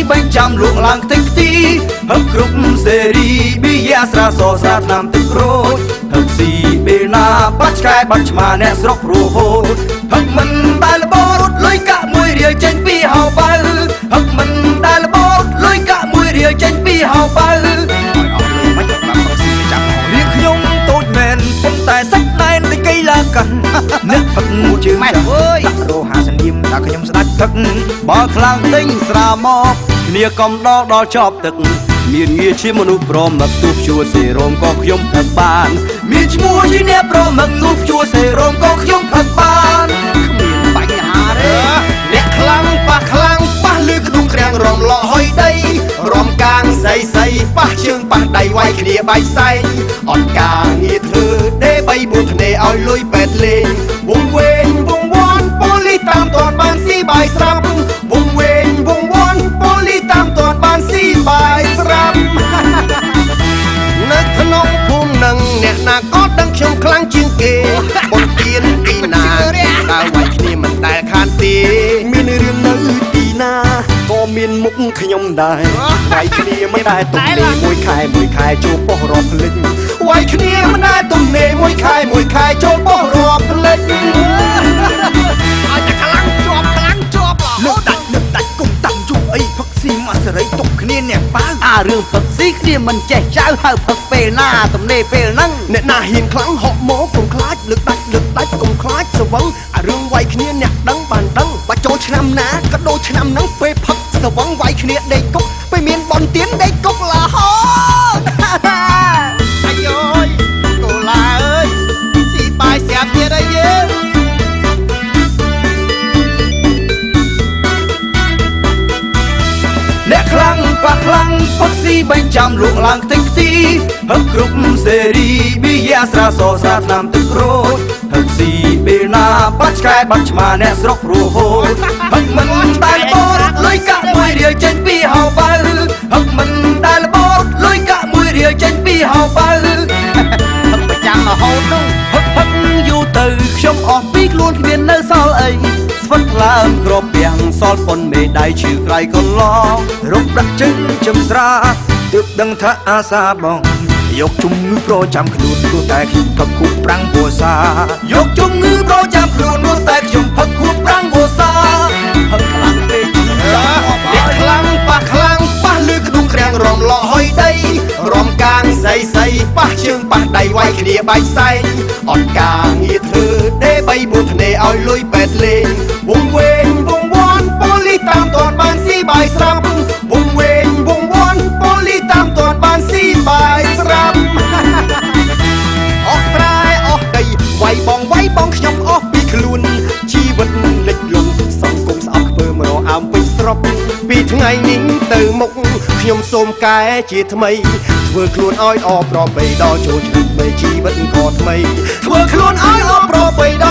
បាញ់ចាំលក់ឡើងខ្ទេចខ្ទីហឹកគ្រប់សេរីប៊ីយ៉ាស្រាសស្រាថ្នាំទឹកក្រូចហឹកស៊ីពេលណាបាច់ឆ្កែបាច់ឆ្មាអ្នកស្រុករហូតហឹកមិនដែលលបរត់លុយកាក់មួយរៀលចេញពីហៅបើហឹកមិនដែលលបរត់លុយកាក់មួយរៀលចេញពីហៅបើរៀងខ្ញុំតូចមែនប៉ុន្តែសាច់ណែនដូចកៃឡាកាន់អ្នកផឹកមួយជើងម៉ែអើយដាក់រោហាសនាមដាក់ខ្ញុំស្ដាច់ផឹកបើខ្លាំងទិញស្រាមកគ្នាកំដល់ចប់ទឹកមានងារជាមនុស្សប្រមឹកទូជួសេរោមក៏ខ្ញុំផឹកបានមានឈ្មោះជាអ្នកប្រមឹកទូជួសេរោមក៏ខ្ញុំផឹកបានគ្មានបញ្ហាទេអ្នកខ្លាំងប៉ះលឺក្ដុងក្រាំងរំលោះហុយដីរំកាងសៃប៉ះជើងប៉ះដៃវាយគ្នាបាយសែងអត់ការងារធ្វើដេ3 4គ្នាឲ្យលុយពេទ្យលេងវងវែងវងវាន់ប៉ូលីសតាមទាន់បានស៊ីបាយស្រាប់វងវែងវងវាន់ប៉ូលីសតាមទាន់បានស៊ីបាយស្រាប់នៅក្នុងភូមិនឹងអ្នកណាក៏ដឹងខ្ញុំខ្លាំងជាងគេបំពេញពីណាដើរវាយគ្នាមិនដែលខានទេមានរឿងនៅទីណាក៏មានមុខខ្ញុំដែរវាយគ្នាមិនដែលទុកលេមួយខែចូលបោះរាប់ភ្លេចវាយគ្នាមិនដែលទុកលេមួយខែចូលបោះរាប់ភ្លេចឲ្យតែខ្លាំងជាប់លើកដាច់គុំតាំងយូរអីផឹកស៊ីមកសេរីទុកគ្នាអ្នកប៉ៅរឿងផឹកស៊ីគ្នាមិនចេះចៅហៅផឹកពេលណាទំនេរពេលហ្នឹងអ្នកណាហ៊ានខ្លាំងហក់មកកុំខ្លាចលើកដាច់កុំខ្លាចស្វឹងរឿងវាយគ្នាអ្នកដឹងបានដឹងបើចូលឆ្នាំណាក៏ដូចឆ្នាំហ្នឹងពេលផឹកស្វឹងវាយគ្នាដេកគុកពេលមានបនទៀនដេកគុកឡាហោអាយអើយកូឡាអើយស៊ីបាយស្រាប់ទៀតអីយើងអ្នកខ្លាំងប៉ះខ្លាំងផឹកស៊ីបាញ់ចាំលក់ឡើងខ្ទេចខ្ទីហឹកគ្រប់សេរីប៊ីយ៉ាស្រាសស្រាថ្នាំទឹកក្រូចហឹកស៊ីពេលណាបាច់ឆ្កែបាច់ឆ្មាអ្នកស្រុករហូតហឹកមិនដែលបរត់លុយកាក់មួយរៀលចេញពីហៅបើហឹកមិនដែលបរត់លុយកាក់មួយរៀលចេញពីហៅបើហឹកប្រចាំរហូតនោះហឹកយូរទៅខ្ញុំអស់ពីខ្លួនគ្មាននៅសល់អីស្វិតឡើងក្របពាំងសល់ប៉ុនមេដៃឈឺក្រៃកន្លងរកដាក់ជើងចំស្រាទើបដឹងថាអាសាបងយកជំងឺប្រចាំខ្លួនព្រោះតែខ្ញុំផឹកខួបប្រាំងវស្សាយកជំងឺប្រចាំខ្លួនព្រោះតែខ្ញុំផឹកខួបប្រាំងវស្សាហឹកខ្លាំងពេកអ្នកខ្លាំងប៉ះលឺក្ដុងក្រាំងរំលោះហុយដីរំកាងសៃប៉ះជើងប៉ះដៃវាយគ្នាបាយសែងអត់ការងារធ្វើដេ3 4គ្នាឲ្យលុយពេទ្យលេងវងវែងវងវាន់ប៉ូលីសតាមទាន់បានស៊ីបាយស្រាប់វងវែងវងវាន់ប៉ូលីសតាមទាន់បានស៊ីបាយស្រាប់អស់ស្រែអស់ដីវាយបងខ្ញុំអស់ពីខ្លួនជីវិតលិចលង់សង្គមស្អប់ខ្ពើមរអើមពេញស្រុកពីថ្ងៃនេះទៅមុខខ្ញុំសូមកែជាថ្មីធ្វើខ្លួនឲ្យអប្របីដល់ចូលឆ្នាំថ្មីជីវិតក៏ថ្មីធ្វើខ្លួនឲ្យអប្របីដល់